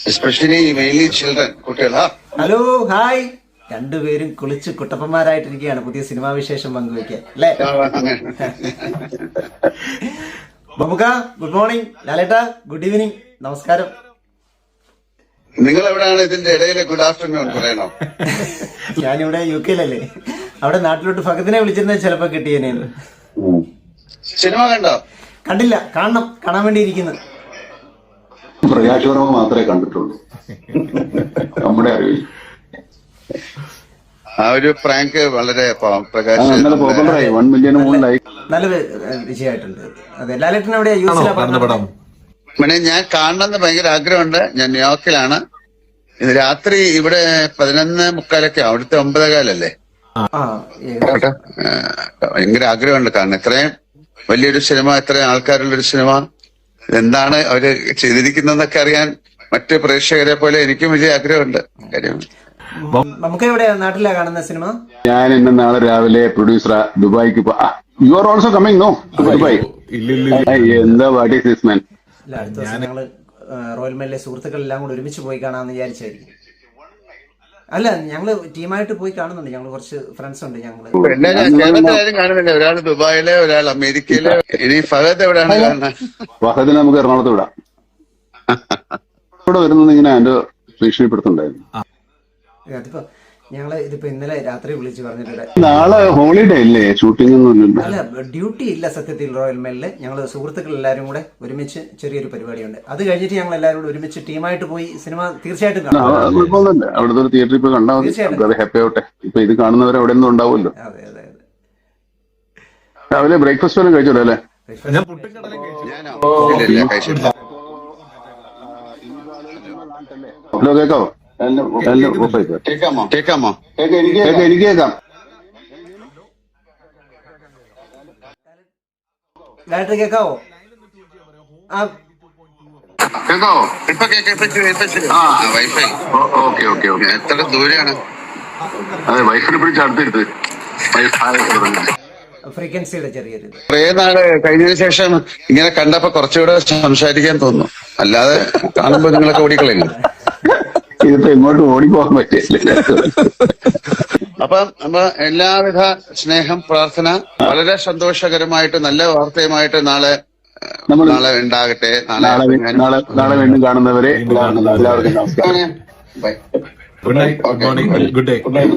Especially mainly children, കുട്ടികളാ. Hello, hi. രണ്ടുപേരും കുളിച്ച് കുട്ടപ്പന്മാരായിട്ടിരിക്കുകയാണ് പുതിയ സിനിമാ വിശേഷം പങ്കുവയ്ക്കാൻ അല്ലേ? ബബുക്ക ഗുഡ് മോർണിംഗ്, ലാലേട്ട ഗുഡ് ഈവനിങ്, നമസ്കാരം. നിങ്ങൾ എവിടെയാണ് ഇതിന്റെ ഇടയിൽ ഗുഡ് ആഫ്റ്റർനൂൺ പറയണോ? ഞാനിവിടെ UK-ലല്ലേ, അവിടെ നാട്ടിലോട്ട് ഫഹദിനെ വിളിച്ചിരുന്നത് ചിലപ്പോ കിട്ടിയേനേന്ന്. സിനിമ കണ്ടോ? കണ്ടില്ല, കാണാൻ വേണ്ടി ഇരിക്കുന്നു. പ്രകാശ് മാത്രമേ കണ്ടിട്ടുള്ളൂ നമ്മുടെ അറിവിൽ. ആ ഒരു പ്രാങ്ക് വളരെ പ്രകാശ് പോപ്പുലറായി, 1 മില്യൺ മുകളിലായി. നല്ല വിജയമായിട്ടുണ്ട്. അതെ, ലാലേട്ടൻ എവിടെയാ? US-ലാണ്. പിന്നെ ഞാൻ കാണണമെന്ന് ഭയങ്കര ആഗ്രഹമുണ്ട്. ഞാൻ ന്യൂയോർക്കിലാണ്. ഇത് രാത്രി ഇവിടെ 11:45 അവിടുത്തെ 9:15 ഭയങ്കര ആഗ്രഹമുണ്ട് കാണാൻ. ഇത്രയും വലിയൊരു സിനിമ, ഇത്രയും ആൾക്കാരുള്ളൊരു സിനിമ, എന്താണ് അവര് ചെയ്തിരിക്കുന്നതെന്നൊക്കെ അറിയാൻ മറ്റു പ്രേക്ഷകരെ പോലെ എനിക്കും വലിയ ആഗ്രഹമുണ്ട്. കാര്യം നമുക്ക് എവിടെയാ, നാട്ടിലാ കാണുന്ന സിനിമ? ഞാൻ ഇന്ന് നാളെ രാവിലെ പ്രൊഡ്യൂസർ ദുബായിക്ക് you are also coming no Dubai? എന്താ വാട്ട് ഈസ് ദിസ് മാൻ? അടുത്ത ദിവസം ഞങ്ങള് റോയൽ മെല്ലെ സുഹൃത്തുക്കളെല്ലാം കൂടെ ഒരുമിച്ച് പോയി കാണാമെന്ന് വിചാരിച്ചായിരിക്കും. അല്ല, ഞങ്ങള് ടീമായിട്ട് പോയി കാണുന്നുണ്ട്. ഞങ്ങള് കുറച്ച് ഫ്രണ്ട്സ് ഉണ്ട്. ഞങ്ങള് കേരളത്തിലാരും കാണുന്നില്ല. ഒരാൾ ദുബായില്, ഒരാൾ അമേരിക്കയില്. ഇനി ഫഹദ് എവിടെയാണ് കാണുന്നത്? ഫഹദിനെ നമുക്ക് എറണാകുളത്ത് വിടാം. ഇവിടെ വരുന്നത് ഇങ്ങനെ എന്റെ ഭീഷണിപ്പെടുത്തുണ്ടായിരുന്നു. അതിപ്പോ ഞങ്ങള് ഇതിപ്പോ ഇന്നലെ രാത്രി വിളിച്ച് പറഞ്ഞിട്ടുണ്ട്. നാളെ ഹോളിഡേ അല്ലേ, ഷൂട്ടിംഗ് ഒന്നും അല്ല, ഡ്യൂട്ടി ഇല്ല സത്യത്തിൽ റോയൽ മെല്ലില്. ഞങ്ങള് സുഹൃത്തുക്കൾ എല്ലാവരും കൂടെ ഒരുമിച്ച് ചെറിയൊരു പരിപാടിയുണ്ട്. അത് കഴിഞ്ഞിട്ട് ഞങ്ങൾ എല്ലാവരും കൂടെ ഒരുമിച്ച് ടീമായിട്ട് പോയി സിനിമ തീർച്ചയായിട്ടും കാണാം. കുഴപ്പമൊന്നുമില്ല, അവിടുത്തെ ഒരു തിയേറ്ററിൽ പോയി കണ്ടാൽ മതി, ഹാപ്പി ആവട്ടെ. ഇപ്പൊ ഇത് കാണുന്നവരെ അവിടെ ഒന്നും ഉണ്ടാവുമല്ലോ. അതെ അതെ അതെ. രാവിലെ ബ്രേക്ക്ഫാസ്റ്റ് വല്ലതും കഴിച്ചോളൂ അല്ലേ? ഹലോ, കേക്കാവോ? കേക്കാമോ? എനിക്ക് കേക്കാം. ഡയറക്ടർ കേക്കാവോ? കേക്കാവോ? ഇപ്പൊ വൈഫൈ. Okay okay okay. എത്ര ദൂരെയാണ്? അതെ, വൈഫിനെ പിടിച്ച് അടുത്തെടുത്ത് ഫ്രീക്വൻസിയുടെ ചെറിയൊരു കുറേ നാള് കഴിഞ്ഞതിന് ശേഷം ഇങ്ങനെ കണ്ടപ്പോ കുറച്ചുകൂടെ സംസാരിക്കാൻ തോന്നുന്നു. അല്ലാതെ കാണുമ്പോ നിങ്ങളൊക്കെ ഓടിക്കളയില്ല. ഇതിപ്പോ എങ്ങോട്ട് ഓടിപ്പോകാൻ പറ്റില്ല. അപ്പം നമ്മ എല്ലാവിധ സ്നേഹം, പ്രാർത്ഥന. വളരെ സന്തോഷകരമായിട്ട് നല്ല വാർത്തയുമായിട്ട് നാളെ ഉണ്ടാകട്ടെ. നാളെ വീണ്ടും കാണുന്നവരെ എല്ലാവർക്കും നമസ്കാരം. By. Good night. Good morning. Good day. Good night.